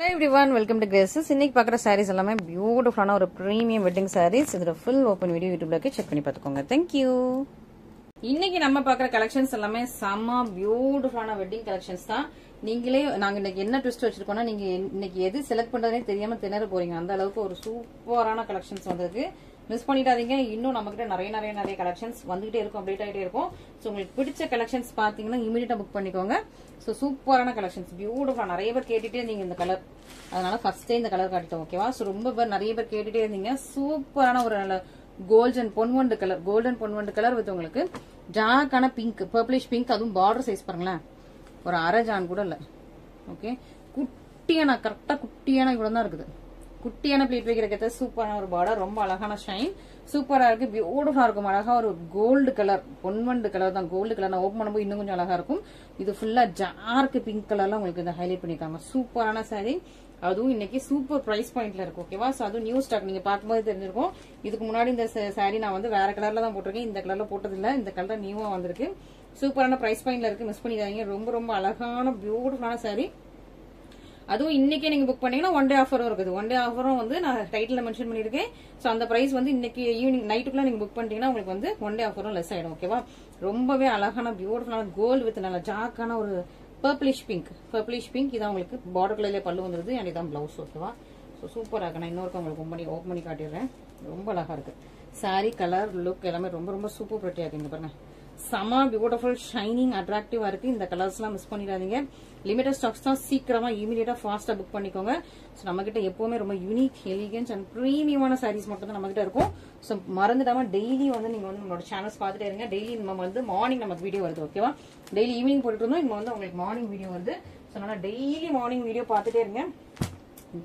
Hi everyone, welcome to Graces. இன்னைக்கு பார்க்குற sarees எல்லாமே பியூட்டிஃபுல்லான ஒரு ப்ரீமியம் வெட்டிங் sarees. இதோட ஃபுல் ஓப்பன் வீடியோ யூடியூப்ல செக் பண்ணி பார்த்துக்கோங்க. தேங்க்யூ. இன்னைக்கு நம்ம பார்க்குற கலெக்ஷன்ஸ் எல்லாமே செம்ம பியூட்டிஃபுல்லான வெட்டிங் கலெக்ஷன்ஸ் தான். நீங்களே நாங்க இன்னைக்கு என்ன ட்விஸ்ட் வச்சிருக்கோம்னா நீங்க இன்னைக்கு எது செலக்ட் பண்றதே தெரியாம திணற போறீங்க. அந்த அளவுக்கு ஒரு சூப்பரான கலெக்ஷன்ஸ் வந்திருக்கு. மிஸ் பண்ணிடாதீங்க. இன்னும் நம்ம கிட்ட நிறைய கலெக்ஷன்ஸ் வந்துகிட்டே இருக்கும், அப்டேட் ஆகிட்டே இருக்கும். ஸோ உங்களுக்கு பிடிச்ச கலெக்ஷன்ஸ் பாத்தீங்கன்னா இமீடியட்டா புக் பண்ணிக்கோங்க. ஸோ சூப்பரான கலெக்ஷன்ஸ் பியூட்டிஃபுல்லா நிறைய பேர் கேட்டுட்டே இருந்தீங்க இந்த கலர், அதனால ஃபர்ஸ்டே இந்த கலர் காட்டிட்டோம். ஓகேவா? ஸோ ரொம்ப பேர் நிறைய பேர் கேட்டுட்டே இருந்தீங்க. சூப்பரான ஒரு நல்ல கோல்டன் பொன்வண்டு கலர் வித் உங்களுக்கு டார்க்கான பிங்க், பர்பிளிஷ் பிங்க், அதுவும் பார்டர் சைஸ் பாருங்களேன், ஒரு அரை ஜான் கூட இல்ல. ஓகே, குட்டியான கரெக்டா குட்டியான இவ்வளவு தான் இருக்குது. குட்டியான பிளேட் வைக்கிறதுக்கு சூப்பரான ஒரு பார்டர், ரொம்ப அழகான ஷைன், சூப்பரா இருக்கு, பியூட்டிஃபுல்லா இருக்கும். அழகா ஒரு கோல்டு கலர், பொன்வண்டு கலர் தான், கோல்டு கலர் நான் ஓப்பன் பண்ணும்போது இன்னும் கொஞ்சம் அழகா இருக்கும். இது ஃபுல்லா டார்க் பிங்க் கலர்ல உங்களுக்கு இந்த ஹைலைட் பண்ணிருக்காங்க. சூப்பரான சாரி, அதுவும் இன்னைக்கு சூப்பர் பிரைஸ் பாயிண்ட்ல இருக்கு. ஓகேவா? சோ அதுவும் நியூ ஸ்டாக், நீங்க பார்க்கும்போது தெரிஞ்சிருக்கும். இதுக்கு முன்னாடி இந்த சாரி நான் வந்து வேற கலர்ல தான் போட்டிருக்கேன், இந்த கலர்ல போட்டது இல்ல. இந்த கலர் நியூவா வந்திருக்கு. சூப்பரான பிரைஸ் பாயிண்ட்ல இருக்கு, மிஸ் பண்ணிடாதீங்க. ரொம்ப அழகான பியூட்டிஃபுல்லான சாரி. அதுவும் இன்னைக்கே நீங்க புக் பண்ணீங்கன்னா ஒன் டே ஆஃபரும் இருக்குது. ஒன் டே ஆஃபரும் வந்து நான் டைட்டில் மென்ஷன் பண்ணிருக்கேன். சோ அந்த பிரைஸ் வந்து இன்னைக்கு ஈவினிங் நைட்டுக்குள்ள நீங்க புக் பண்ணிட்டீங்கன்னா உங்களுக்கு வந்து ஒன் டே ஆஃபரும் லெஸ் ஆயிடும். ஓகேவா? ரொம்பவே அழகான பியூட்டிஃபுல்லான கோல்டு வித் நல்ல டார்க்கான ஒரு பர்பிளிஷ் பிங்க். இதான் உங்களுக்கு பார்டர் கலர்ல பல்லு வந்துருது, அண்ட் இதான் பிளவுஸ். ஓகேவா? ஸோ சூப்பரா இருக்கு. நான் இன்னொருக்க உங்களுக்கு ஓப்பன் பண்ணி காட்டிடுறேன். ரொம்ப அழகா இருக்கு சாரி, கலர், லுக் எல்லாமே ரொம்ப சூப்பர் பிரிட்டியா இருக்கு. பாருங்க, செம பியூட்டிஃபுல், ஷைனிங், அட்ராக்டிவா இருக்கு. இந்த கலர்ஸ் எல்லாம் மிஸ் பண்ணிடாதீங்க. லிமிடெட் ஸ்டாக்ஸ் தான், சீக்கிரமா இமீடியட்டா ஃபாஸ்டா புக் பண்ணிக்கோங்க. சோ நம்ம கிட்ட எப்பவுமே ரொம்ப யூனிக், எலிகன்ஸ் அண்ட் பிரீமியமான சாரீஸ் மட்டும் தான் நம்ம கிட்ட இருக்கும். சோ மறந்துடாம டெய்லி வந்து நீங்க வந்து நம்மளோட சேனல்ஸ் பாத்துட்டே இருங்க. டெய்லி நம்ம வந்து மார்னிங் நமக்கு வீடியோ வருது. ஓகேவா? டெய்லி ஈவினிங் போட்டுட்டு இருந்தோம், இப்போ வந்து உங்களுக்கு மார்னிங் வீடியோ வருது. சோ அதனால டெய்லி மார்னிங் வீடியோ பாத்துட்டே இருங்க.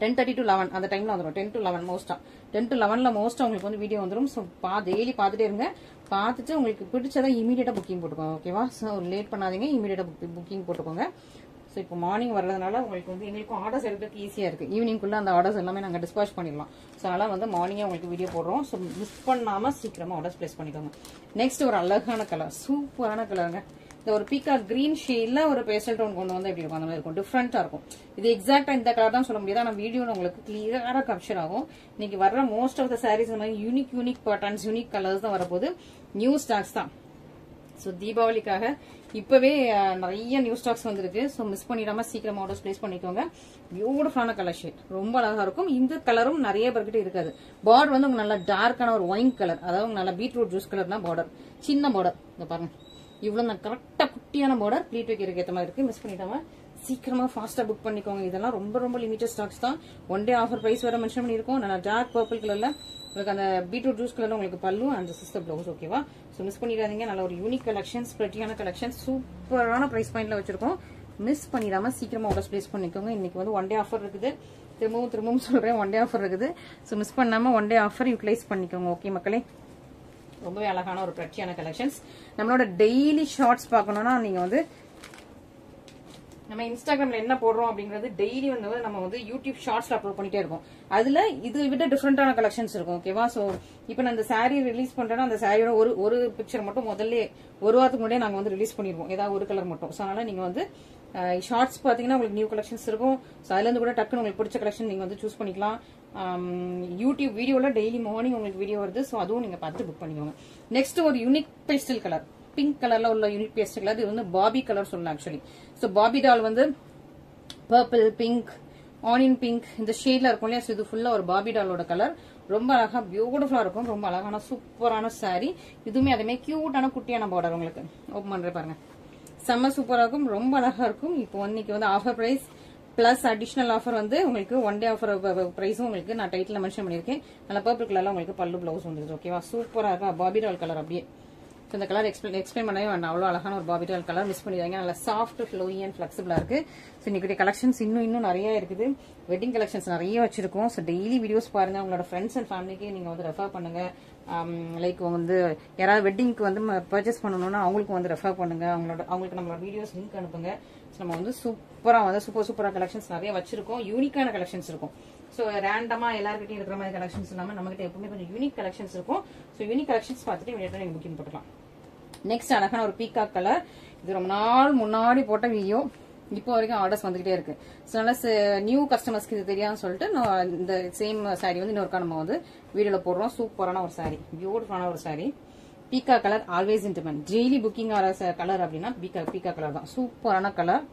10:30 to 11 அந்த டைம்ல வந்துடும். 10 to 11 மோஸ்டா, 10 to 11ல மோஸ்டா உங்களுக்கு வந்து வீடியோ வந்துடும். ஸோ டெய்லி பார்த்துட்டே இருங்க. பார்த்துட்டு உங்களுக்கு பிடிச்சதா இமீடியட்டா புக்கிங் போட்டுக்கோங்க. ஓகேவா? ஸோ லேட் பண்ணாதீங்க, இமீடியட்டா புக்கிங் போட்டுக்கோங்க. ஸோ இப்போ மார்னிங் வர்றதுனால உங்களுக்கு வந்து எங்களுக்கும் ஆர்டர்ஸ் எடுக்கிறதுக்கு ஈஸியா இருக்கு. ஈவினிங்குள்ள அந்த ஆர்டர்ஸ் எல்லாமே நாங்கள் டிஸ்பாச் பண்ணிடலாம். ஸோ அதனால வந்து மார்னிங்கே உங்களுக்கு வீடியோ போடுறோம். ஸோ மிஸ் பண்ணாம சீக்கிரமா ஆர்டர்ஸ் பிளேஸ் பண்ணிக்கோங்க. நெக்ஸ்ட் ஒரு அழகான கலர், சூப்பரான கலருங்க. இந்த ஒரு பீக்கா கிரீன் ஷேட்ல ஒரு பேஸ்டல் டோன் கொண்டு வந்து எப்படி இருக்கும் அந்த மாதிரி இருக்கும், டிஃப்ரெண்டா இருக்கும். இது எக்ஸாக்டா இந்த கலர் தான் சொல்ல முடியாது, ஆனா வீடியோல உங்களுக்கு கிளியரா கேப்சர் ஆகும். இன்னைக்கு வர்ற மோஸ்ட் ஆஃப் த சாரீஸ் இந்த மாதிரி யூனிக் பேட்டர்ன்ஸ், யூனிக் கலர்ஸ் தான் வரப்போகுது. நியூ ஸ்டாக்ஸ் தான். ஸோ தீபாவளிக்காக இப்பவே நிறைய நியூ ஸ்டாக்ஸ் வந்திருக்கு. ஸோ மிஸ் பண்ணிடாம சீக்கிரம் ஆர்டர்ஸ் பிளேஸ் பண்ணிக்கோங்க. பியூட்டிஃபுல்லான கலர் ஷேட், ரொம்ப அழகா இருக்கும். இந்த கலரும் நிறைய பேர்கிட்ட இருக்காது. பார்டர் வந்து உங்களுக்கு நல்ல டார்க்கான ஒரு ஒயின் கலர், அதாவது நல்ல பீட்ரூட் ஜூஸ் கலர் தான் பார்டர், சின்ன பார்டர். இந்த பாருங்க, இவ்வளவு நான் கரெக்டா குட்டியான பார்டர், ப்ளீட் வைக்கிறதுக்கு ஏற்ற மாதிரி இருக்கு. மிஸ் பண்ணிடாம சீக்கிரமா ஃபாஸ்டா புக் பண்ணிக்கோங்க. இதெல்லாம் ரொம்ப லிமிட்டட் ஸ்டாக்ஸ் தான். ஒன் டே ஆஃபர் பிரைஸ் வேற மென்ஷன் பண்ணிருக்கோம். நல்லா டார்க் பர்பிள் கலர்ல உங்களுக்கு அந்த பீட்ரூட் ஜூஸ் கலர்ல உங்களுக்கு பல்லு அண்ட் சிஸ்டர் பிளவுஸ். ஓகேவா? சோ மிஸ் பண்ணிடாதீங்க. நல்ல ஒரு யூனிக் கலெக்ஷன்ஸ், பிரிட்டியான கலெக்ஷன்ஸ், சூப்பரான பிரைஸ் பாயிண்ட்ல வச்சிருக்கோம். மிஸ் பண்ணிடாம சீக்கிரமா ஆர்டர்ஸ் பிளேஸ் பண்ணிக்கோங்க. இன்னைக்கு வந்து ஒன் டே ஆஃபர் இருக்குது. திரும்பவும் சொல்றேன், ஒன் டே ஆஃபர் இருக்குது. சோ மிஸ் பண்ணாம ஒன் டே ஆஃபர் யூட்டிலைஸ் பண்ணிக்கோங்க. ஓகே மக்களே, ரொம்பவே அழகான ஒரு பிரச்சியான கலெக்ஷன்ஸ். நம்மளோட டெய்லி ஷார்ட்ஸ் பார்க்கணும்னா நீங்க வந்து நம்ம இன்ஸ்டாகிராம்ல என்ன போடுறோம் அப்படிங்கிறது டெய்லி வந்து நம்ம வந்து யூடியூப் ஷார்ட்ஸ்ல அப்லோட் பண்ணிட்டே இருக்கோம். அதுல இது விட டிஃப்ரெண்டான கலெக்ஷன்ஸ் இருக்கும். ஓகேவா? சோ இப்போ நான் இந்த சாரீ ரிலீஸ் பண்றேன்னா அந்த சாரியோட ஒரு பிக்சர் மட்டும் முதல்ல ஒரு வாரத்துக்கு முன்னாடியே நாங்க வந்து ரிலீஸ் பண்ணிடுவோம், ஏதாவது ஒரு கலர் மட்டும். சோ அதனால நீங்க வந்து ஷார்ட்ஸ் பாத்தீங்கன்னா உங்களுக்கு நியூ கலெக்ஷன்ஸ் இருக்கும். சோ அதுல இருந்து கூட டக்குன்னு உங்களுக்கு பிடிச்ச கலெக்ஷன் நீங்க வந்து சூஸ் பண்ணிக்கலாம். யூடியூப் வீடியோல டெய்லி மார்னிங் உங்களுக்கு வீடியோ வருது. சோ அதுவும் நீங்க பார்த்து புக் பண்ணிக்கோங்க. நெக்ஸ்ட் ஒரு யூனிக் பேஸ்டல் கலர், பிங்க் கலர்ல உள்ள யூனிக் பேஸ்டல் கலர். இது வந்து பாபி கலர் சொல்லலாம் ஆக்சுவலி. சோ பாபி டால் வந்து பர்பிள், பிங்க், ஆனியன் பிங்க் இந்த ஷேட்ல இருக்கும் இல்லையா? இது ஃபுல்லா ஒரு பாபி டாலோட கலர். ரொம்ப அழகா பியூட்டிஃபுல்லா இருக்கும். ரொம்ப அழகான சூப்பரான சாரி. இதுவுமே அதே கியூட்டான குட்டியான பார்டர். உங்களுக்கு ஓப்பன் பண்றேன் பாருங்க, செம்ம சூப்பரா இருக்கும், ரொம்ப அழகா இருக்கும். இப்போ இன்னைக்கு வந்து offer price plus additional offer வந்து உங்களுக்கு ஒன் டே ஆஃபர் பிரைஸும் உங்களுக்கு நான் டைட்டில் மென்ஷன் பண்ணிருக்கேன். நல்ல பர்பிள் கலர்ல உங்களுக்கு பல்லு பிளவுஸ் வந்துருது. ஓகேவா? சூப்பரா இருக்கும், பாபி டால் கலர் அப்படியே. இந்த கலர் எக்ஸ்பிளைன் பண்ணவே வேண்டாம், அவ்வளவு அழகான ஒரு பாபி டால் கலர். மிஸ் பண்ணிடுவாங்க. நல்ல சாஃப்ட், ஃப்ளோயி அண்ட் ஃபிளெக்சிபிளா இருக்கு. ஸோ இன்னைக்கு கலெக்ஷன்ஸ் இன்னும் நிறைய இருக்குது. வெட்டிங் கலெக்ஷன்ஸ் நிறைய வச்சிருக்கோம். ஸோ டெய்லி வீடியோஸ் பாருங்க. உங்களோட ஃப்ரெண்ட்ஸ் அண்ட் ஃபேமிலிக்கு நீங்க வந்து ரெஃபர் பண்ணுங்க. லைக் வந்து யாராவது வெட்டிங்க்கு வந்து பர்ச்சேஸ் பண்ணணும்னா அவங்களுக்கு வந்து ரெஃபர் பண்ணுங்க. அவங்களுக்கு நம்மளோட வீடியோஸ் லிங்க் அனுப்புங்க. நம்ம வந்து சூப்பரா கலெக்ஷன்ஸ் நிறைய வச்சிருக்கோம். யூனிக்கான கலெக்ஷன்ஸ் இருக்கும். சோ ரேண்டமா எல்லார்கிட்டயும் இருக்கிற மாதிரி கலெக்ஷன்ஸ் இல்லாம நம்ம கிட்ட எப்பவுமே கொஞ்சம் யூனிக் கலெக்ஷன்ஸ் இருக்கும். சோ யூனிக் கலெக்ஷன்ஸ் பார்த்துட்டு இமீடியட்டா நீங்க புக்கிங் போட்டுக்கலாம். நெக்ஸ்ட் அழகான ஒரு பீகாக் கலர். இது ரொம்ப நாள் முன்னாடி போட்ட வீடியோ. இப்போ வரைக்கும் ஆர்டர்ஸ் வந்துகிட்டே இருக்கு. ஸோ அதனால நியூ கஸ்டமர்ஸ்க்கு இது தெரியாதுன்னு சொல்லிட்டு நான் இந்த சேம் சாரி வந்து இன்னொருக்கா நம்ம வந்து வீடியோல போடுறோம். சூப்பரான ஒரு சாரி, பியூட்டிஃபுல்லான ஒரு சாரி. பீக்கா colour always in demand. Daily booking ஆகிற கலர் அப்படின்னா பீக்கா கலர் தான். சூப்பரான கலர்.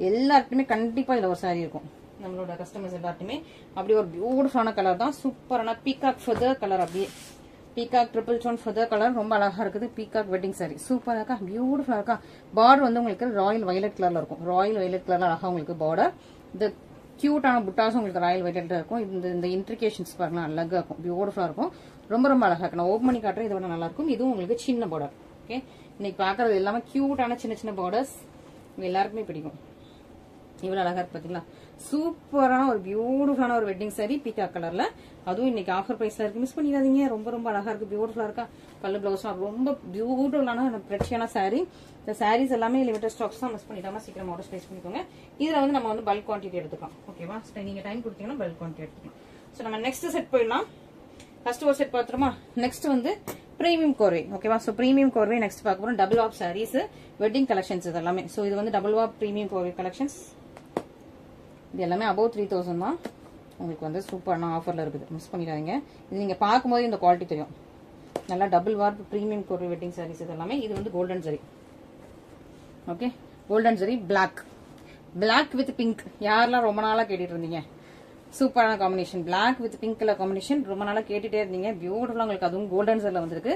எல்லாருக்குமே கண்டிப்பா இதுல ஒரு சாரி இருக்கும். நம்மளோட கஸ்டமர்ஸ் எல்லாருக்குமே அப்படி ஒரு பியூட்டிஃபுல்லான கலர் தான். சூப்பரான பீகாக் ஃபெதர் கலர். அப்படியே peacock triple tone feather colour ரொம்ப அழகா இருக்குது. பீகாக் வெட்டிங் சாரி சூப்பரா இருக்கா, பியூட்டிஃபுல்லா இருக்கா. பார்டர் வந்து உங்களுக்கு ராயல் வயலட் கலர்ல இருக்கும். ராயல் வயலட் கலர்ல அழகா உங்களுக்கு பார்டர். இந்த கியூட்டான புட்டாஸும் உங்களுக்கு ராயல் வயலட்ல இருக்கும். இந்த இன்ட்ரிகேஷன்ஸ் பாருங்க அழகா இருக்கும், பியூட்டிஃபுல்லா இருக்கும். ரொம்ப ரொம்ப அழகா இருக்கு. நான் ஓப்பன் பண்ணி காட்டுறேன், இதை விட நல்லா இருக்கும். இதுவும் உங்களுக்கு சின்ன பார்டர். ஓகே, இன்னைக்கு பாக்குறது எல்லாமே கியூட்டான சின்ன சின்ன பார்டர்ஸ். எல்லாருக்குமே பிடிக்கும். இவ்வளவு அழகா இருக்கு பாத்தீங்களா. சூப்பரான ஒரு பியூட்டிஃபுல்லான ஒரு வெட்டிங் சாரி பீகாக் கலர்ல. அதுவும் இன்னைக்கு ஆஃபர் பிரைஸ்ல இருக்கு, மிஸ் பண்ணிடாதீங்க. ரொம்ப ரொம்ப அழகா இருக்கு, பியூட்டிஃபுல்லா இருக்கா. பல்லு பிளவுஸ்லாம் ரொம்ப பியூட்டிஃபுல்லான பிரச்சியான சாரி. இந்த சாரீஸ் எல்லாமே லிமிடெட் ஸ்டாக்ஸ் தான், மிஸ் பண்ணிடாம சீக்கிரம் ஆர்டர் பிளேஸ் பண்ணிக்கோங்க. இதுல வந்து நம்ம வந்து பல்க் குவான்டிட்டி எடுத்துக்கலாம். ஓகேவா, நீங்க டைம் கொடுத்தீங்கன்னா பல்க் குவான்டிட்டி எடுத்துக்கலாம். சோ நம்ம நெக்ஸ்ட் செட் போயிடலாம். ஃபர்ஸ்ட் ஒரு செட் பாத்துருமா. நெக்ஸ்ட் வந்து பிரீமியம் கோர்வே. ஓகேவா, சோ பிரீமியம் கோர்வே நெக்ஸ்ட் பார்க்க போறோம். Double warp saris, wedding collections இது எல்லாமே. சோ இது வந்து double warp premium korvai collections. இது எல்லாமே அபவ் 3000 தான். உங்களுக்கு வந்து சூப்பரான ஆஃபர்ல இருக்குது, மிஸ் பண்ணிடாதீங்க. இது நீங்க பார்க்கும்போது இந்த குவாலிட்டி தெரியும். நல்லா double warp premium Korvai wedding sarees இது எல்லாமே. இது வந்து golden zari. Okay, golden zari black with pink. யாரெல்லாம் ரொம்ப நாளா கேட்டுட்டு இருந்தீங்க, சூப்பரான combination. Black with pink colour combination ரொம்ப நாளா கேட்டுட்டே இருந்தீங்க. பியூட்டிஃபுல்லா உங்களுக்கு அதுவும் கோல்டன் ஜரில வந்திருக்கு.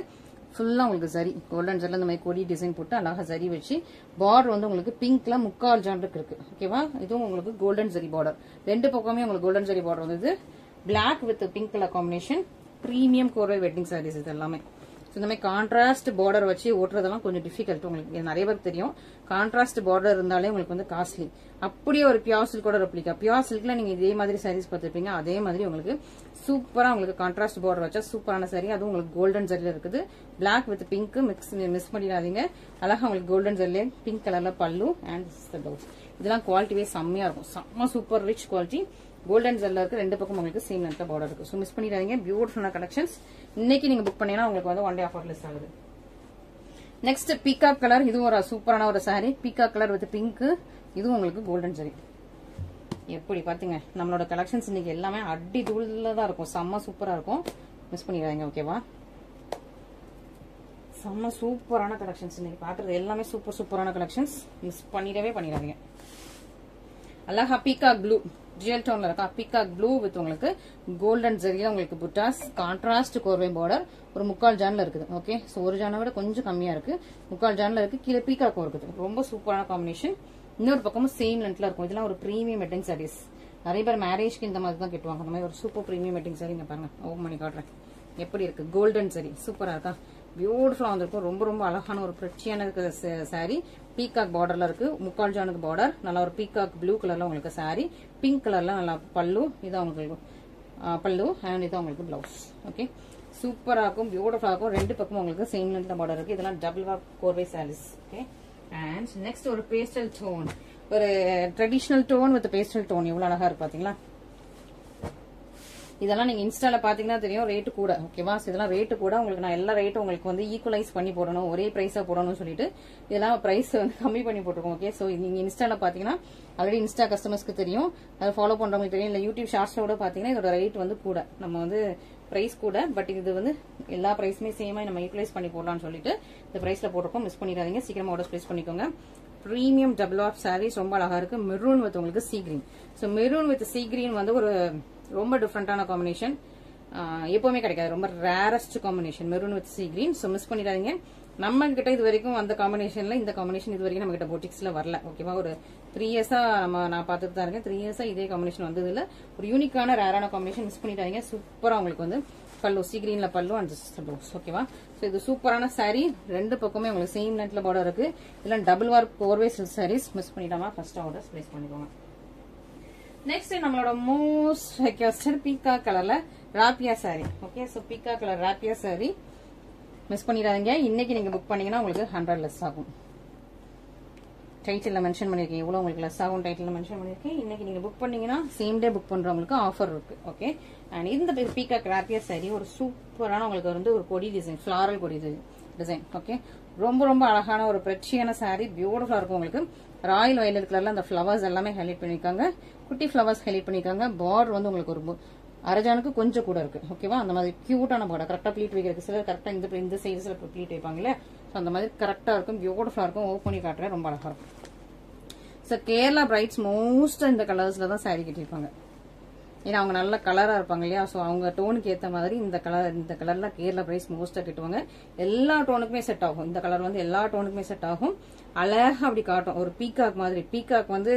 ஃபுல்லா உங்களுக்கு ஜரி கோல்டன் ஜரில இந்த மாதிரி கொடி டிசைன் போட்டு அழகா ஜரி வச்சு பார்டர் வந்து உங்களுக்கு பிங்க்ல முக்கால் ஜாண்டுக்கு இருக்கு. ஓகேவா, இதுவும் உங்களுக்கு கோல்டன் ஜரி பார்டர். ரெண்டு பக்கமே உங்களுக்கு கோல்டன் ஜரி பார்டர் வந்தது. Black with pink colour combination. Premium Korvai wedding sarees இது எல்லாமே. இந்த மாதிரி கான்ட்ராஸ்ட் பார்டர் வச்சு ஓட்டுறதெல்லாம் கொஞ்சம் டிஃபிகல்ட். உங்களுக்கு நிறைய பேருக்கு தெரியும், கான்ட்ராஸ்ட் பார்டர் இருந்தாலே உங்களுக்கு வந்து காஸ்ட்லி. அப்படியே ஒரு பியூர் சில்கோட ரெப்ளிகா. பியூர் சில்க்ல நீங்க இதே மாதிரி சாரீஸ் பார்த்திருப்பீங்க. அதே மாதிரி உங்களுக்கு சூப்பரா உங்களுக்கு கான்ட்ராஸ்ட் பார்டர் வச்சா சூப்பரான சாரி. அதுவும் உங்களுக்கு கோல்டன் ஜரில இருக்குது. பிளாக் வித் பிங்க் மிஸ் பண்ணிடாதீங்க. அழகா உங்களுக்கு கோல்டன் ஜரில பிங்க் கலர்ல பல்லு அண்ட் பிளவுஸ். இதெல்லாம் குவாலிட்டிவே செம்மையா இருக்கும். செம்ம சூப்பர் ரிச் குவாலிட்டி. கோல்டன் ஜெல்ல இருக்கு. ரெண்டு பக்கம் உங்களுக்கு சேம் லென்த்ல பார்டர் இருக்கு. சோ மிஸ் பண்ணிடாதீங்க. பியூட்டிஃபுல்லான கலெக்ஷன்ஸ். இன்னைக்கு நீங்க புக் பண்ணீங்கன்னா உங்களுக்கு வந்து ஒன் டே ஆஃபர் லிஸ்ட் ஆகுது. Next peacock colour. இதுவும் ஒரு சூப்பரான ஒரு sorry. Peacock colour with pink. இதுவும் உங்களுக்கு கோல்டன் ஜரி. எப்படி பாத்தீங்க, நம்மளோட கலெக்ஷன்ஸ் இன்னைக்கு எல்லாமே அடி தூள்ல தான் இருக்கும். செம்ம சூப்பரா இருக்கும், மிஸ் பண்ணிடாதீங்க. ஓகேவா, செம்ம சூப்பரான கலெக்ஷன்ஸ் இன்னைக்கு பாக்குறது எல்லாமே சூப்பரான கலெக்ஷன்ஸ். மிஸ் பண்ணிடாதீங்க. அழகா பீகாக் ப்ளூ ஜியல் டோன்ல இருக்கா. பீகாக் ப்ளூ வித் உங்களுக்கு கோல்டன் ஜரியில உங்களுக்கு புட்டாஸ், கான்ட்ராஸ்ட் கோர்வே பார்டர். ஒரு முக்கால் ஜான்ல இருக்குது. ஓகே, சோ ஒரு ஜானை விட கொஞ்சம் கம்மியா இருக்கு. முக்கால் ஜான்ல இருக்கு. கீழே பீகாக்கும் இருக்குது. ரொம்ப சூப்பரான காம்பினேஷன். இன்னொரு பக்கமும் சேம் லென்த்ல இருக்கும். இதெல்லாம் ஒரு பிரீமியம் வெட்டிங் சாரீஸ். நிறைய பேர் மேரேஜ்க்கு இந்த மாதிரி தான் கட்டுவாங்க. அந்த மாதிரி ஒரு சூப்பர் பிரீமியம் வெட்டிங் சாரி. பாருங்க, ஓபன் பண்ணி காட்டுறேன் எப்படி இருக்கு. கோல்டன் சாரி சூப்பரா இருக்கா, பியூட்டிஃபுல்லா வந்திருக்கும். ரொம்ப ரொம்ப அழகான ஒரு பிரச்சியான சாரி. பீகாக் பார்டர்ல இருக்கு. முக்கால் ஜானுக்கு பார்டர். நல்லா ஒரு பீகாக் ப்ளூ கலர்ல உங்களுக்கு சாரி. பிங்க் கலர்ல நல்லா பல்லு. இதான் உங்களுக்கு பல்லு அண்ட் இதான் உங்களுக்கு பிளவுஸ். ஓகே, சூப்பரா இருக்கும், பியூட்டிஃபுல்லா இருக்கும். ரெண்டு பக்கமும் உங்களுக்கு சேம் லென்த்ல பார்டர் இருக்கு. இதெல்லாம் double warp Korvai sarees. Okay, and next ஒரு பேஸ்டல் டோன். ஒரு traditional tone with pastel tone. எவ்வளவு அழகா இருக்கு பாத்தீங்களா. இதெல்லாம் நீங்க இன்ஸ்டால பாத்தீங்கன்னா தெரியும், ரேட்டு கூட. ஓகேவா, இதெல்லாம் ரேட்டு கூட. உங்களுக்கு நான் எல்லா ரேட்டும் உங்களுக்கு வந்து ஈக்குவலைஸ் பண்ணி போடணும், ஒரே பிரைஸா போடணும்னு சொல்லிட்டு இதெல்லாம் பிரைஸ் வந்து கம்மி பண்ணி போட்டுருக்கோம். ஓகே, சோ நீங்க இன்ஸ்டால பாத்தீங்கன்னா ஆல்ரெடி இன்ஸ்டா கஸ்டமர்ஸ்க்கு தெரியும், அதை ஃபாலோ பண்றவங்களுக்கு தெரியும். இல்ல யூடியூப் ஷார்ட்ஸ்ல கூட பாத்தீங்கன்னா இதோட ரேட் வந்து கூட. நம்ம வந்து பிரைஸ் கூட, பட் இது வந்து எல்லா பிரைஸுமே சேமா நம்ம ஈக்குவலைஸ் பண்ணி போடலாம்னு சொல்லிட்டு இந்த பிரைஸ்ல போட்டிருக்கோம். மிஸ் பண்ணிடாதீங்க, சீக்கிரமா ஆர்டர் பிளேஸ் பண்ணிக்கோங்க. பிரீமியம் டபுள் ஆஃப் சாரீஸ் ரொம்ப அழகா இருக்கு. மெரூன் வித் உங்களுக்கு sea green. So maroon with sea green வந்து ஒரு ரொம்ப டிஃப்ரெண்டான காம்பினேஷன். எப்பவுமே கிடைக்காது, ரொம்ப rarest combination maroon with sea green. So miss பண்ணிடாதீங்க. நம்ம கிட்ட இது வரைக்கும் அந்த காம்பினேஷன்ல இந்த காம்பினேஷன் இது வரைக்கும் நம்ம கிட்ட பொட்டிக்ஸ்ல வரல. ஓகேவா, ஒரு 3 இயர்ஸா நான் பார்த்துட்டு தான் இருக்கேன். 3 இயர்ஸா இதே காம்பினேஷன் வந்தது இல்ல. ஒரு யூனிக்கான ரேரான காம்பினேஷன். மிஸ் பண்ணிடாதீங்க. சூப்பரா உங்களுக்கு வந்து பல்லு சீ கிரீன்ல பல்லு அண்ட் ப்ளவுஸ். ஓகேவா, சோ இது சூப்பரான சாரி. ரெண்டு பக்கமே உங்களுக்கு சேம் லென்த்ல பார்டர் இருக்கு. இதெல்லாம் double warp Korvai silk sarees. Miss பண்ணிடாம ஃபர்ஸ்ட் ஆர்டர் பிளேஸ் பண்ணிக்கோங்க. நெக்ஸ்ட் நம்மளோட மோஸ்ட் ரெக்வெஸ்டட் பீகா கலர்ல ராப்பியா சாரி. ஓகே, சோ பீகா கலர் ராப்பியா சாரி மிஸ் பண்ணிடாதீங்க. இன்னைக்கு நீங்க புக் பண்ணீங்கன்னா உங்களுக்கு 100 லெஸ் ஆகும். டைட்டில் மென்ஷன் பண்ணிருக்கேன், இவ்வளவு உங்களுக்கு லெஸ் ஆகும் டைட்டில் மென்ஷன் பண்ணிருக்கேன். இன்னைக்கு நீங்க புக் பண்ணீங்கன்னா சேம் டே புக் பண்றவங்களுக்கு ஆஃபர் இருக்கு. ஓகே, அண்ட் இந்த பீகா ராப்பியா சாரி ஒரு சூப்பரான உங்களுக்கு வந்து ஒரு கொடி டிசைன், ஃபிளாரல் கொடி டிசைன். ஓகே, ரொம்ப ரொம்ப அழகான ஒரு பிரச்சியான சாரி. பியூட்டிஃபுல்லா இருக்கும் உங்களுக்கு. ராயல் வயலட் கலர்ல அந்த ஃபிளவர்ஸ் எல்லாமே ஹைலைட் பண்ணிருக்காங்க. குட்டி ஃபிளவர்ஸ் ஹைலைட் பண்ணிருக்காங்க. பார்டர் வந்து உங்களுக்கு ஒரு அரஜானுக்கு கொஞ்சம் கூட இருக்கு. ஓகேவா, அந்த மாதிரி கியூட்டான பார்டர். கரெக்டா ப்ளீட் வைக்கிறதுக்கு சிலர் கரெக்டா இந்த சைஸ்ல ப்ளீட் வைப்பாங்களே, அந்த மாதிரி கரெக்டா இருக்கும். பியூட்டிஃபுல்லா இருக்கும். ஓப்பன் பண்ணி காட்டுறேன், ரொம்ப அழகா இருக்கும். சோ கேரளா பிரைட்ஸ் மோஸ்ட் இந்த கலர்ஸ்ல தான் சாரி கட்டிருப்பாங்க. ஏன்னா அவங்க நல்ல கலரா இருப்பாங்க இல்லையா. சோ அவங்க டோனுக்கு ஏத்த மாதிரி இந்த கலர்ல கேரளா பிரைட்ஸ் மோஸ்டா கட்டுவாங்க. எல்லா டோனுக்குமே செட் ஆகும். இந்த கலர் வந்து எல்லா டோனுக்குமே செட் ஆகும். அழகா அப்படி காட்டும். ஒரு பீகாக் மாதிரி. பீகாக் வந்து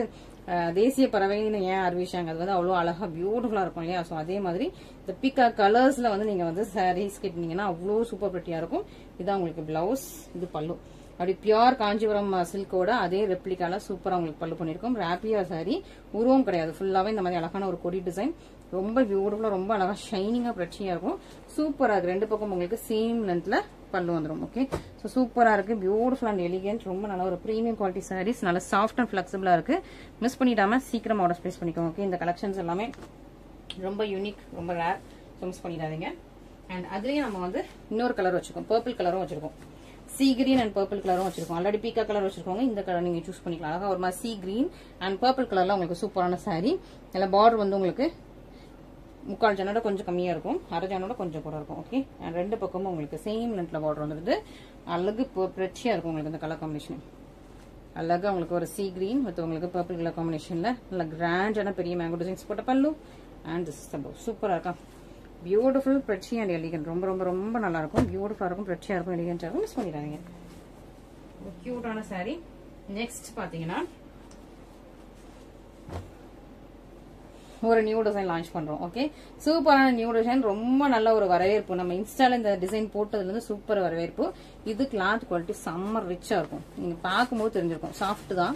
தேசிய பறவைன்னு ஏன் அறிவிச்சாங்க, அது வந்து அவ்வளவு அழகா பியூட்டிஃபுல்லா இருக்கும் இல்லையா. சோ அதே மாதிரி இந்த பீகாக் கலர்ஸ்ல வந்து நீங்க வந்து சாரீஸ் கட்டினீங்கன்னா அவ்வளவு சூப்பர் பிரிட்டியா இருக்கும். இதான் உங்களுக்கு பிளவுஸ், இது பல்லு. அப்படி பியூர் காஞ்சிபுரம் சில்கோட அதே ரெப்ளிகால சூப்பரா உங்களுக்கு பல்லு பண்ணிருக்கோம். ராப்பியா சாரி, உருவம் கிடையாது. ஃபுல்லாவே இந்த மாதிரி அழகான ஒரு கொடி டிசைன். ரொம்ப பியூட்டிஃபுல்லா, ரொம்ப அழகா ஷைனிங்கா பிரச்சியா இருக்கும். சூப்பரா இருக்கு. ரெண்டு பக்கம் உங்களுக்கு சேம் லென்த்ல பல்லு வந்துடும். ஓகே, சோ சூப்பரா இருக்கு. Beautiful and elegant. ரொம்ப நல்ல ஒரு பிரீமியம் குவாலிட்டி சாரீஸ். நல்ல சாஃப்ட் அண்ட் பிளெக்சிபிளா இருக்கு. மிஸ் பண்ணிடாம சீக்கிரம் ஆர்டர் பிளேஸ் பண்ணிக்கோங்க. ஓகே, இந்த கலெக்ஷன்ஸ் எல்லாமே ரொம்ப யூனிக், ரொம்ப ரேர். மிஸ் பண்ணிடாதீங்க. அண்ட் அதுலயே நம்ம வந்து இன்னொரு கலர் வச்சிருக்கோம். பர்பிள் கலரும் வச்சிருக்கோம். சி கிரீன் அண்ட் பர்பிள் கலரும் வச்சிருக்கோம். ஆல்ரெடி பீக்கா கலர் வச்சிருக்கோங்க. இந்த கலர் நீங்க சூஸ் பண்ணிக்கலாம். அழகா ஒரு மாதிரி சி கிரீன் அண்ட் பர்பிள் கலர்ல உங்களுக்கு சூப்பரான சாரி. இதுல பார்டர் வந்து உங்களுக்கு முக்கால் ஜானோட கொஞ்சம் கம்மியா இருக்கும். அரை ஜானோட கொஞ்சம் கூட இருக்கும். ஓகே, அண்ட் ரெண்டு பக்கமும் உங்களுக்கு சேம் லென்த்ல பார்டர் வந்துருது. அழகு பிரச்சியா இருக்கும் உங்களுக்கு இந்த கலர் காம்பினேஷன். அழகா உங்களுக்கு ஒரு சி கிரீன் வித் உங்களுக்கு பர்பிள் கலர் காம்பினேஷன்ல நல்ல கிராண்டான பெரிய மேங்கோ டிசைன்ஸ் போட்ட பல்லு. அண்ட் திஸ் இஸ் த சூப்பரா இருக்கா. பியூட்டிஃபுல் பிரச்சி அண்ட் எலிகன்ட். ரொம்ப ரொம்ப ரொம்ப நல்லா இருக்கும். பியூட்டிஃபுல்லா இருக்கும், பிரச்சியா இருக்கும், எலிகண்டா இருக்கும். மிஸ் பண்ணிடாதீங்க. கியூட்டான சாரி. நெக்ஸ்ட் பாத்தீங்கன்னா ஒரு நியூ டிசைன் லான்ச் பண்றோம். ஓகே, சூப்பரான நியூ டிசைன். ரொம்ப நல்ல ஒரு வரவேற்பு. நம்ம இன்ஸ்டால இந்த டிசைன் போட்டதுல இருந்து சூப்பர் வரவேற்பு. இது கிளாத் குவாலிட்டி செம்ம ரிச்சா இருக்கும். நீங்க பாக்கும்போது தெரிஞ்சிருக்கும். சாஃப்ட் தான்,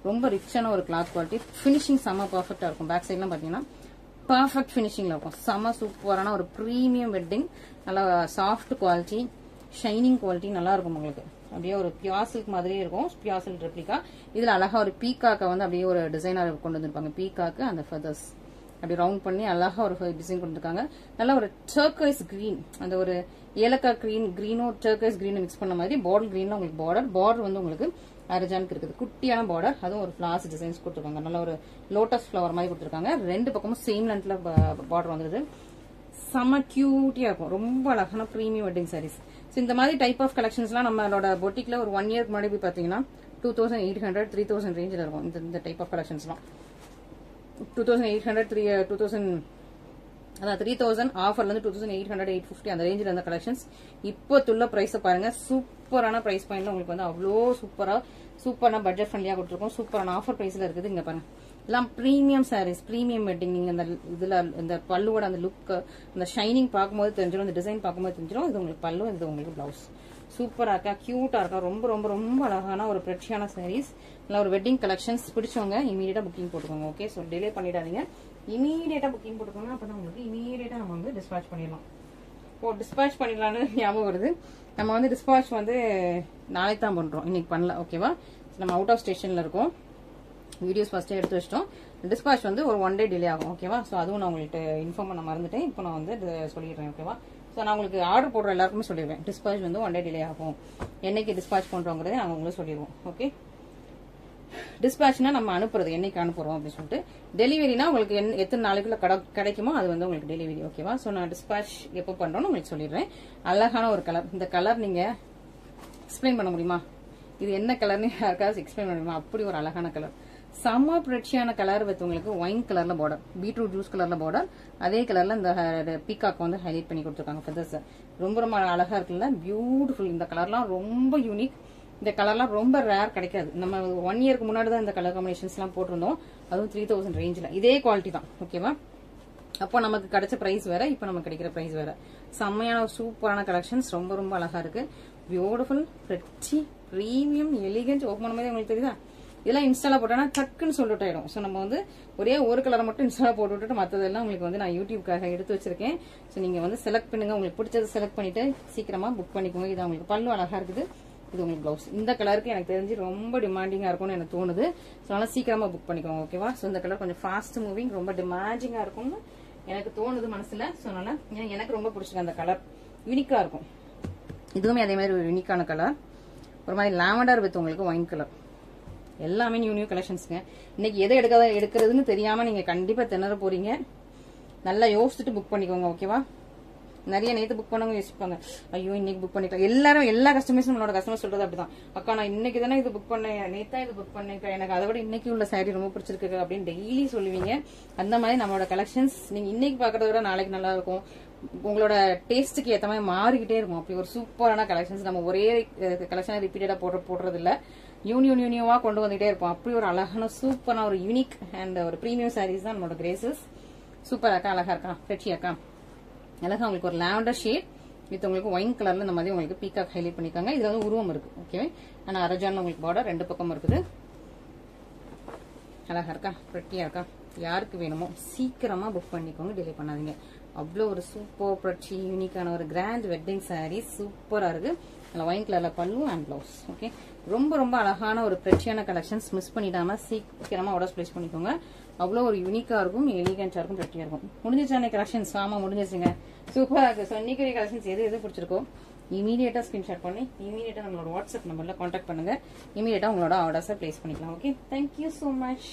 ரொம்ப ரிச்சான ஒரு கிளாத் குவாலிட்டி. பினிஷிங் செம்ம பர்ஃபெக்டா இருக்கும். பேக் சைட்லாம் பாத்தீங்கன்னா பர்ஃபெக்ட் பினிஷிங்ல இருக்கும். செம்ம சூப்பரான ஒரு பிரீமியம் வெட்டிங். நல்லா சாஃப்ட் குவாலிட்டி, ஷைனிங் குவாலிட்டி நல்லா இருக்கும் உங்களுக்கு. அப்படியே ஒரு பியூர் சில்க் மாதிரியே இருக்கும். Pure silk replica. இதுல அழகா ஒரு பீகாக்க வந்து அப்படியே ஒரு டிசைனர் கொண்டு வந்திருப்பாங்க. பீகாக்கு அந்த ஃபெதர்ஸ் அப்படி ரவுண்ட் பண்ணி அழகா ஒரு டிசைன் கொடுத்துருக்காங்க. நல்ல ஒரு டர்க்கைஸ் கிரீன், அந்த ஒரு ஏலக்காய் கிரீனோ டர்க்கைஸ் கிரீன் மிக்ஸ் பண்ண மாதிரி பார்டர் கிரீன்ல உங்களுக்கு பார்டர் வந்து உங்களுக்கு அரஜானுக்கு இருக்குது. குட்டியான பார்டர், அதுவும் ஒரு ஃபிளாஸ் டிசைன்ஸ் கொடுத்துருக்காங்க. நல்ல ஒரு லோட்டஸ் ஃபிளவர் மாதிரி கொடுத்துருக்காங்க. ரெண்டு பக்கமும் சேம் லென்த்ல பார்டர் வந்துருது. செம்ம கியூட்டியா இருக்கும். ரொம்ப அழகான பிரீமியம் வெட்டிங் சாரீஸ். இந்த மாதிரி டைப் ஆஃப் கலெக்ஷன்ஸ்லாம் நம்மளோட பொட்டிக்ல ஒரு 1 இயர்க்கு முன்னாடி போய் பாத்தீங்கன்னா 2800 3000 ரேஞ்சில் இருக்கும். இந்த டைப் ஆஃப் கலெக்ஷன்ஸ்லாம் 2800 3000 ஆஃபர்ல இருந்து 2800 850 அந்த ரேஞ்சில் இருந்த கலெக்ஷன்ஸ் இப்போ துள்ள பிரைஸ் பாருங்க. சூப்பரான பிரைஸ் பாயிண்ட்ல உங்களுக்கு வந்து அவ்வளோ சூப்பரான பட்ஜெட் ஃப்ரெண்ட்லியா கொடுத்துருக்கோம். சூப்பரான ஆஃபர் பிரைஸ்ல இருக்குது. இங்க பாருங்க, எல்லாம் பிரீமியம் சாரீஸ், பிரீமியம் வெட்டிங். நீங்க இந்த இதுல இந்த பல்லுவோட அந்த லுக், அந்த ஷைனிங் பார்க்கும்போது தெரிஞ்சிடும், இந்த டிசைன் பார்க்கும்போது தெரிஞ்சிடும். இது உங்களுக்கு பல்லு, இது உங்களுக்கு பிளவுஸ். சூப்பரா இருக்கா, கியூட்டா இருக்கா. ரொம்ப ரொம்ப ரொம்ப அழகான ஒரு பிரச்சியான சாரீஸ். இல்லை ஒரு வெட்டிங் கலெக்ஷன்ஸ் பிடிச்சவங்க இமீடியட்டா புக்கிங் போட்டுக்கோங்க. ஓகே, ஸோ டிலே பண்ணிடாதீங்க. இமீடியட்டா புக்கிங் போட்டுக்கோங்க. அப்பதான் உங்களுக்கு இமீடியட்டா நம்ம வந்து டிஸ்பாச் பண்ணிடலாம். டிஸ்பாச் பண்ணிடலான்னு ஞாபகம் வருது. நம்ம வந்து டிஸ்பாச் வந்து நாளைக்கு தான் பண்றோம், இன்னைக்கு பண்ணல. ஓகேவா, நம்ம அவுட் ஆஃப் ஸ்டேஷன்ல இருக்கோம். வீடியோஸ் ஃபர்ஸ்டே எடுத்து வச்சிட்டோம். டிஸ்பாச் வந்து ஒரு 1 டே டிலே ஆகும். ஓகேவா, ஸோ அதுவும் நான் உங்களுக்கு இன்ஃபார்ம் பண்ண மறந்துட்டேன். இப்போ நான் வந்து சொல்லிடுறேன். ஓகேவா, ஸோ நான் உங்களுக்கு ஆர்டர் போடுற எல்லாருக்குமே சொல்லிடுவேன். டிஸ்பாச் வந்து 1 டே டிலே ஆகும். என்னைக்கு டிஸ்பாச் பண்றோங்கிறத நாங்கள் உங்களுக்கு சொல்லிடுவோம். ஓகே, டிஸ்பாச்னா நம்ம அனுப்புறது, என்னைக்கு அனுப்புறோம் அப்படின்னு சொல்லிட்டு. டெலிவரினா உங்களுக்கு எத்தனை நாளைக்குள்ள கிடைக்குமோ அது வந்து உங்களுக்கு டெலிவரி. ஓகேவா, ஸோ நான் டிஸ்பாச் எப்போ பண்றோம்னு உங்களுக்கு சொல்லிடுறேன். அழகான ஒரு கலர். இந்த கலர் நீங்க எக்ஸ்பிளைன் பண்ண முடியுமா? இது என்ன கலர்னு யாருக்காவது எக்ஸ்பிளைன் பண்ண முடியுமா? அப்படி ஒரு அழகான கலர். செம்ம பிரச்சியான கலர் வித் உங்களுக்கு ஒயின் கலர்ல பார்டர், பீட்ரூட் ஜூஸ் கலர்ல பார்டர். அதே கலர்ல இந்த பீகாக் வந்து ஹைலைட் பண்ணி கொடுத்துருக்காங்க ஃபெதர்ஸ். ரொம்ப ரொம்ப அழகா இருக்குல்ல, பியூட்டிஃபுல். இந்த கலர்லாம் ரொம்ப யூனிக். இந்த கலர்லாம் ரொம்ப ரேர், கிடைக்காது. நம்ம 1 இயர்க்கு முன்னாடி தான் இந்த கலர் காம்பினேஷன்ஸ் எல்லாம் போட்டிருந்தோம். அதுவும் 3000 ரேஞ்சில். இதே குவாலிட்டி தான். ஓகேவா, அப்போ நமக்கு கிடைச்ச பிரைஸ் வேற, இப்போ நமக்கு கிடைக்கிற பிரைஸ் வேற. செம்மையான சூப்பரான கலெக்ஷன்ஸ். ரொம்ப ரொம்ப அழகா இருக்கு. Beautiful, pretty, premium, elegant. Open பண்ணும்போது உங்களுக்கு தெரியுதா, இதெல்லாம் இன்ஸ்டால போட்டோம்னா டக்குன்னு சொல்லிட்டு ஆயிடும். ஸோ நம்ம வந்து ஒரே ஒரு கலரை மட்டும் இன்ஸ்டால போட்டு விட்டுட்டு மற்றதெல்லாம் உங்களுக்கு வந்து நான் யூடியூப்காக எடுத்து வச்சிருக்கேன். ஸோ நீங்க வந்து செலக்ட் பண்ணுங்க. உங்களுக்கு பிடிச்சது செலக்ட் பண்ணிட்டு சீக்கிரமா புக் பண்ணிக்கோங்க. இது உங்களுக்கு பல்லு அழகா இருக்குது. இது உங்களுக்கு பிளவுஸ். இந்த கலருக்கு எனக்கு தெரிஞ்சு ரொம்ப டிமாண்டிங்கா இருக்கும்னு எனக்கு தோணுது. ஸோ அதனால சீக்கிரமா புக் பண்ணிக்கோங்க. ஓகேவா, ஸோ இந்த கலர் கொஞ்சம் ஃபாஸ்ட் மூவிங், ரொம்ப டிமாண்டிங்கா இருக்கும்னு எனக்கு தோணுது மனசுல. ஸோ அதனால எனக்கு ரொம்ப பிடிச்சிருக்கு. அந்த கலர் யூனிக்கா இருக்கும். இதுவுமே அதே மாதிரி ஒரு யூனிக்கான கலர். ஒரு மாதிரி லாவெண்டர் வித் உங்களுக்கு ஒயின் கலர். எல்லாமே நியூ நியூ கலெக்ஷன்ஸ்ங்க. இன்னைக்கு எதை எடுக்கிறதுன்னு தெரியாம நீங்க கண்டிப்பா திணற போறீங்க. நல்லா யோசிச்சுட்டு புக் பண்ணிக்கோங்க. ஓகேவா? நிறைய நேத்து புக் பண்ணவங்க யோசிப்பாங்க, ஐயோ இன்னைக்கு புக் பண்ணிக்கலாம். எல்லா கஸ்டமர்ஸும் நம்மளோட கஸ்டமர் சொல்றது அப்படிதான், அக்கா நான் இன்னைக்கு தானே இது புக் பண்ணேன், நேத்தா இது புக் பண்ணேன், எனக்கு அதை விட இன்னைக்கு உள்ள சாரி ரொம்ப பிடிச்சிருக்கு அப்படின்னு டெய்லி சொல்லுவீங்க. அந்த மாதிரி நம்மளோட கலெக்ஷன்ஸ் நீங்க இன்னைக்கு பாக்குறத விட நாளைக்கு நல்லா இருக்கும். உங்களோட டேஸ்ட்டுக்கு ஏற்ற மாதிரி மாறிக்கிட்டே இருக்கும். அப்படி ஒரு சூப்பரான கலெக்ஷன்ஸ். நம்ம ஒரே கலெக்ஷன் ரிப்பீட்டடா போடுறது இல்ல, நியூவா கொண்டு வந்துட்டே இருப்போம். அப்படி ஒரு அழகான சூப்பரான ஒரு யூனிக் அண்ட் ஒரு பிரீமியம் சாரீஸ் தான் நம்மளோட கிரேசஸ். சூப்பரா இருக்கா, அழகா இருக்கா, ஃப்ரெஷ்ஷியா இருக்கா, அழகா உங்களுக்கு ஒரு லாவெண்டர் ஷேட் வித் உங்களுக்கு ஒயின் கலர்ல இந்த மாதிரி உங்களுக்கு பீகாக் ஹைலைட் பண்ணிருக்காங்க. இதுல வந்து உருவம் இருக்கு. ஓகே, ஆனா அரஜான் உங்களுக்கு பார்டர் ரெண்டு பக்கம் இருக்குது. அழகா இருக்கா, ப்ரெட்டியா இருக்கா. யாருக்கு வேணுமோ சீக்கிரமா புக் பண்ணிக்கோங்க, டிலே பண்ணாதீங்க. அவ்வளோ ஒரு சூப்பர் ப்ரெட்டி யூனிக்கான ஒரு கிராண்ட் வெட்டிங் சாரீ சூப்பரா இருக்கு. அதில் ஒயின் கலர்ல பல்லு அண்ட் பிளவுஸ். ஓகே, ரொம்ப அழகான ஒரு ப்ரெட்டியான கலெக்ஷன்ஸ். மிஸ் பண்ணிடாம சீக்கிரமா ஆர்டர்ஸ் பிளேஸ் பண்ணிக்கோங்க. அவ்வளோ ஒரு யூனிக்கா இருக்கும், எலிகண்டா இருக்கும், ப்ரெட்டியா இருக்கும். முடிஞ்சிச்சானே கலெக்ஷன்ஸ்? ஆமா முடிஞ்சிச்சுங்க. சூப்பரா இருக்கு. ஸோ இன்னைக்கு கலெக்ஷன்ஸ் எது பிடிச்சிருக்கோ இமீடியட்டா ஸ்கிரீன்ஷாட் பண்ணி இமீடியட்டா நம்மளோட வாட்ஸ்அப் நம்பர்ல கான்டாக்ட் பண்ணுங்க. இமீடியட்டா உங்களோட ஆர்டர்ஸை பிளேஸ் பண்ணிக்கலாம். Okay, thank you so much.